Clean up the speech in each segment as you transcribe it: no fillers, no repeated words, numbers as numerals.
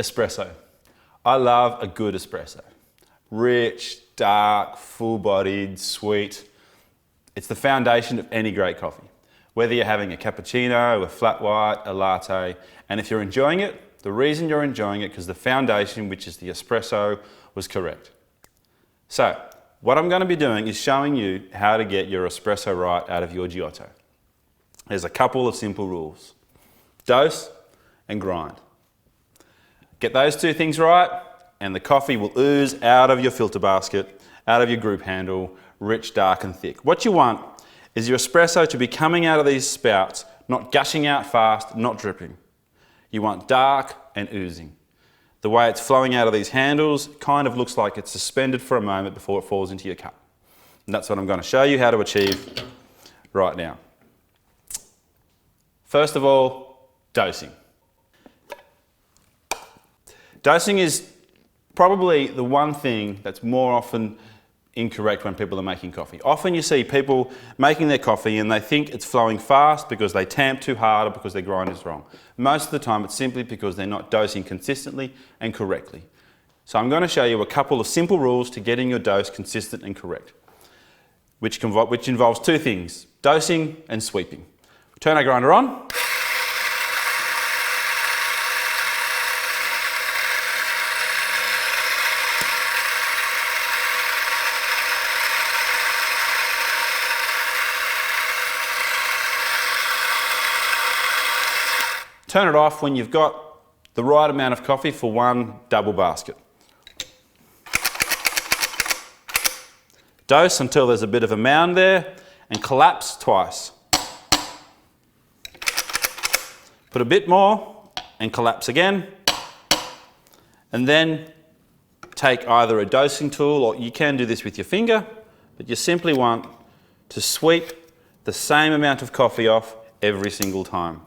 Espresso. I love a good espresso. Rich, dark, full-bodied, sweet. It's the foundation of any great coffee. Whether you're having a cappuccino, a flat white, a latte, and if you're enjoying it, the reason you're enjoying it because the foundation, which is the espresso, was correct. So, what I'm going to be doing is showing you how to get your espresso right out of your Giotto. There's a couple of simple rules. Dose and grind. Get those two things right and the coffee will ooze out of your filter basket, out of your group handle, rich, dark and thick. What you want is your espresso to be coming out of these spouts, not gushing out fast, not dripping. You want dark and oozing. The way it's flowing out of these handles kind of looks like it's suspended for a moment before it falls into your cup. And that's what I'm going to show you how to achieve right now. First of all, dosing. Dosing is probably the one thing that's more often incorrect when people are making coffee. Often you see people making their coffee and they think it's flowing fast because they tamp too hard or because their grind is wrong. Most of the time it's simply because they're not dosing consistently and correctly. So I'm going to show you a couple of simple rules to getting your dose consistent and correct, which involves two things, dosing and sweeping. Turn our grinder on. Turn it off when you've got the right amount of coffee for one double basket. Dose until there's a bit of a mound there and collapse twice. Put a bit more and collapse again. And then take either a dosing tool or you can do this with your finger, but you simply want to sweep the same amount of coffee off every single time.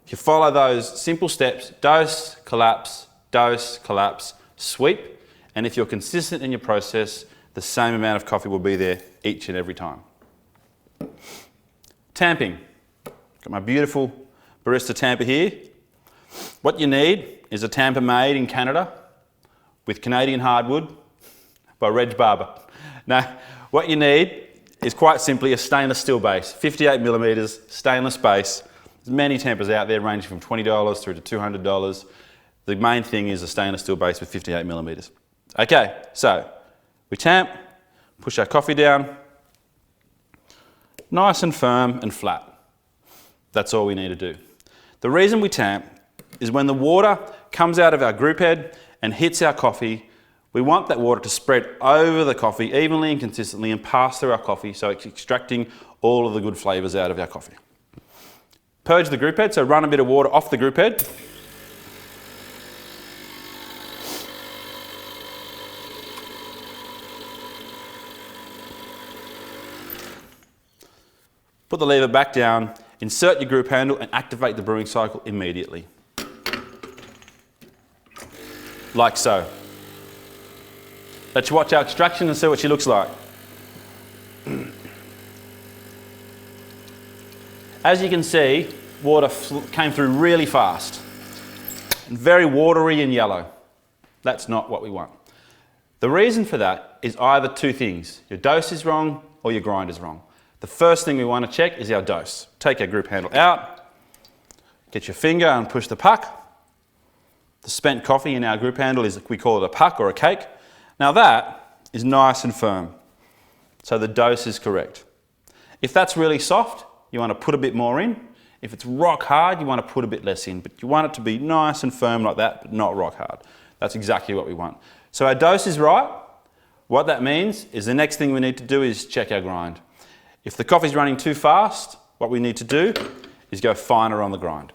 If you follow those simple steps, dose, collapse, sweep, and if you're consistent in your process, the same amount of coffee will be there each and every time. Tamping. Got my beautiful Barista tamper here. What you need is a tamper made in Canada with Canadian hardwood by Reg Barber. Now, what you need is quite simply a stainless steel base, 58 millimeters stainless base. There's many tampers out there ranging from $20 through to $200. The main thing is a stainless steel base with 58 millimeters. Okay, so we tamp, push our coffee down, nice and firm and flat. That's all we need to do. The reason we tamp is when the water comes out of our group head and hits our coffee, we want that water to spread over the coffee evenly and consistently and pass through our coffee so it's extracting all of the good flavors out of our coffee. Purge the group head, so run a bit of water off the group head. Put the lever back down, insert your group handle and activate the brewing cycle immediately. Like so. Let's watch our extraction and see what she looks like. As you can see, water came through really fast and very watery and yellow. That's not what we want. The reason for that is either two things. Your dose is wrong or your grind is wrong. The first thing we want to check is our dose. Take our group handle out, get your finger and push the puck. The spent coffee in our group handle is, we call it a puck or a cake. Now that is nice and firm, so the dose is correct. If that's really soft, you want to put a bit more in. If it's rock hard, you want to put a bit less in, but you want it to be nice and firm like that, but not rock hard. That's exactly what we want. So our dose is right. What that means is the next thing we need to do is check our grind. If the coffee's running too fast, what we need to do is go finer on the grind.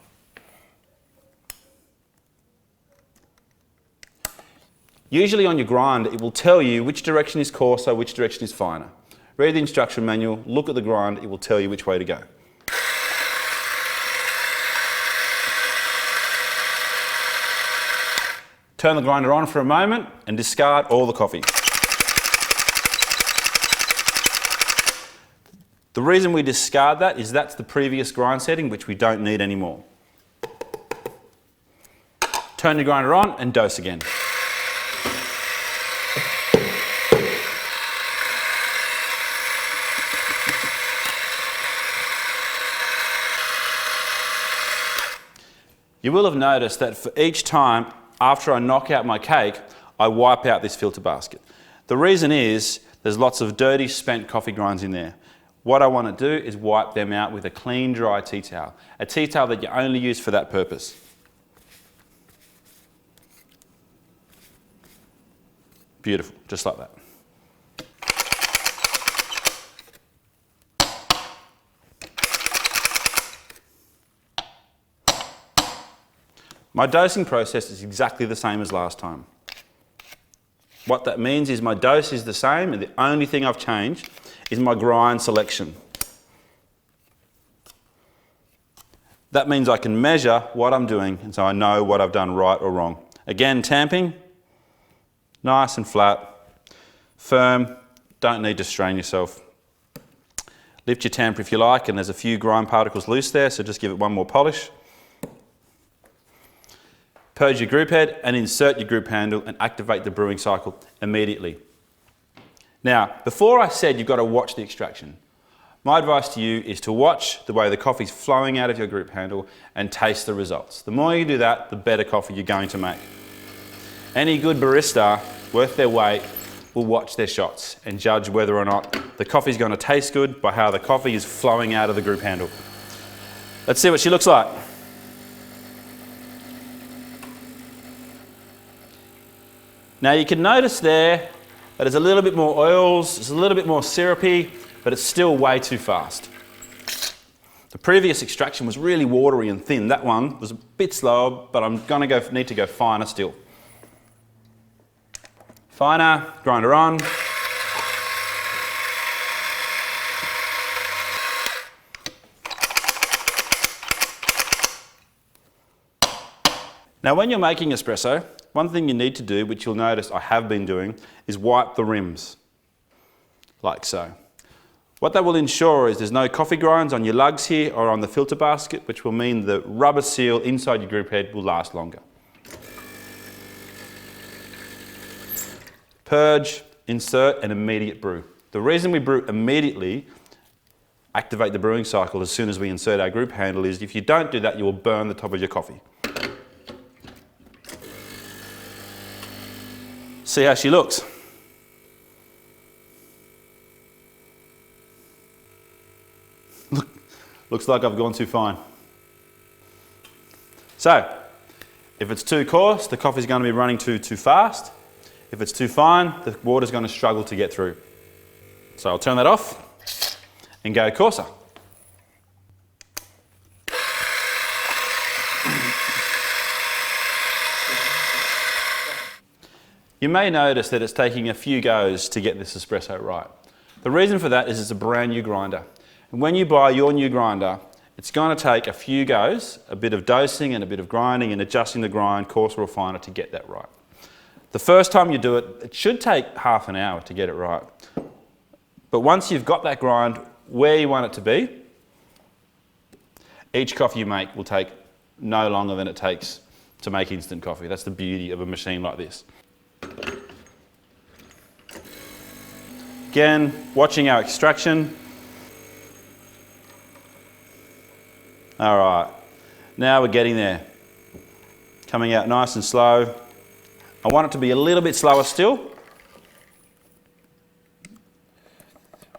Usually on your grind, it will tell you which direction is coarser, which direction is finer. Read the instruction manual, look at the grind, it will tell you which way to go. Turn the grinder on for a moment and discard all the coffee. The reason we discard that is that's the previous grind setting which we don't need anymore. Turn your grinder on and dose again. You will have noticed that for each time after I knock out my cake, I wipe out this filter basket. The reason is there's lots of dirty, spent coffee grinds in there. What I want to do is wipe them out with a clean, dry tea towel. A tea towel that you only use for that purpose. Beautiful, just like that. My dosing process is exactly the same as last time. What that means is my dose is the same, and the only thing I've changed is my grind selection. That means I can measure what I'm doing, and so I know what I've done right or wrong. Again, tamping, nice and flat, firm, don't need to strain yourself. Lift your tamper if you like, and there's a few grind particles loose there, so just give it one more polish. Purge your group head and insert your group handle and activate the brewing cycle immediately. Now, before I said you've got to watch the extraction, my advice to you is to watch the way the coffee's flowing out of your group handle and taste the results. The more you do that, the better coffee you're going to make. Any good barista worth their weight will watch their shots and judge whether or not the coffee's going to taste good by how the coffee is flowing out of the group handle. Let's see what she looks like. Now you can notice there that there's a little bit more oils, it's a little bit more syrupy, but it's still way too fast. The previous extraction was really watery and thin. That one was a bit slower, but I'm going to need to go finer still. Finer, grinder on. Now when you're making espresso, one thing you need to do, which you'll notice I have been doing, is wipe the rims, like so. What that will ensure is there's no coffee grinds on your lugs here or on the filter basket, which will mean the rubber seal inside your group head will last longer. Purge, insert, and immediate brew. The reason we brew immediately, activate the brewing cycle as soon as we insert our group handle, is if you don't do that, you will burn the top of your coffee. See how she looks. Looks like I've gone too fine. So, if it's too coarse, the coffee's going to be running too fast. If it's too fine, the water's going to struggle to get through. So I'll turn that off and go coarser. You may notice that it's taking a few goes to get this espresso right. The reason for that is it's a brand new grinder. And when you buy your new grinder, it's going to take a few goes, a bit of dosing and a bit of grinding and adjusting the grind, coarser or finer, to get that right. The first time you do it, it should take half an hour to get it right. But once you've got that grind where you want it to be, each coffee you make will take no longer than it takes to make instant coffee. That's the beauty of a machine like this. Again, watching our extraction. All right, now we're getting there. Coming out nice and slow. I want it to be a little bit slower still.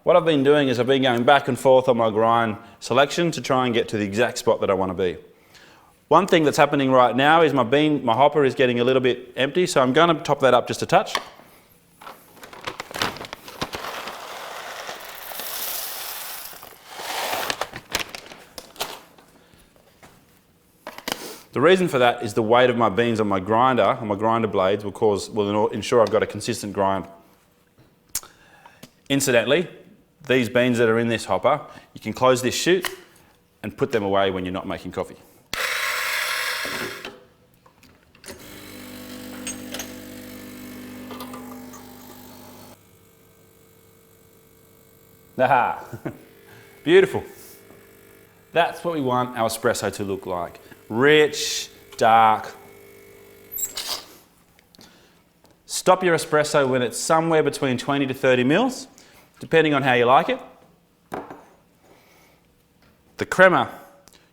What I've been doing is I've been going back and forth on my grind selection to try and get to the exact spot that I want to be. One thing that's happening right now is my hopper is getting a little bit empty, so I'm going to top that up just a touch. The reason for that is the weight of my beans on my grinder blades will ensure I've got a consistent grind. Incidentally, these beans that are in this hopper, you can close this chute and put them away when you're not making coffee. Aha! Beautiful. That's what we want our espresso to look like. Rich, dark, Stop your espresso when it's somewhere between 20 to 30 mils, depending on how you like it. The crema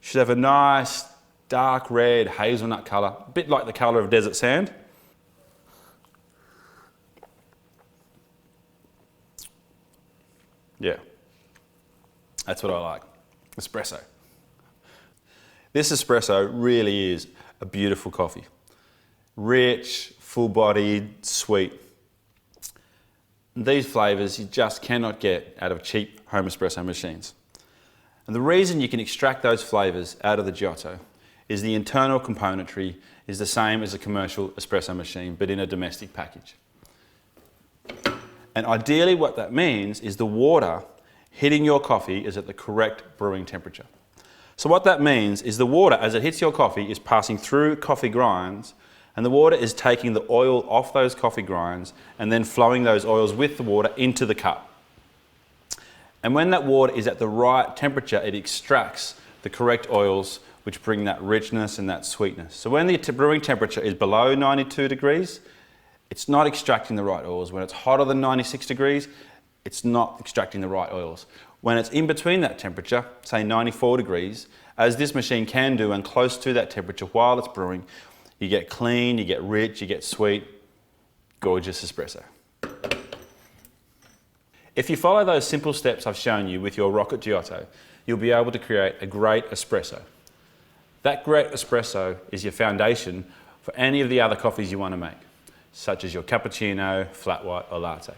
should have a nice dark red hazelnut colour, a bit like the colour of desert sand. Yeah, that's what I like, espresso. This espresso really is a beautiful coffee. Rich, full-bodied, sweet. These flavours you just cannot get out of cheap home espresso machines. And the reason you can extract those flavours out of the Giotto is the internal componentry is the same as a commercial espresso machine, but in a domestic package. And ideally what that means is the water hitting your coffee is at the correct brewing temperature. So what that means is the water, as it hits your coffee, is passing through coffee grinds, and the water is taking the oil off those coffee grinds and then flowing those oils with the water into the cup. And when that water is at the right temperature, it extracts the correct oils which bring that richness and that sweetness. So when the brewing temperature is below 92 degrees, it's not extracting the right oils. When it's hotter than 96 degrees, it's not extracting the right oils. When it's in between that temperature, say 94 degrees, as this machine can do and close to that temperature while it's brewing, you get clean, you get rich, you get sweet, gorgeous espresso. If you follow those simple steps I've shown you with your Rocket Giotto, you'll be able to create a great espresso. That great espresso is your foundation for any of the other coffees you want to make, such as your cappuccino, flat white or latte.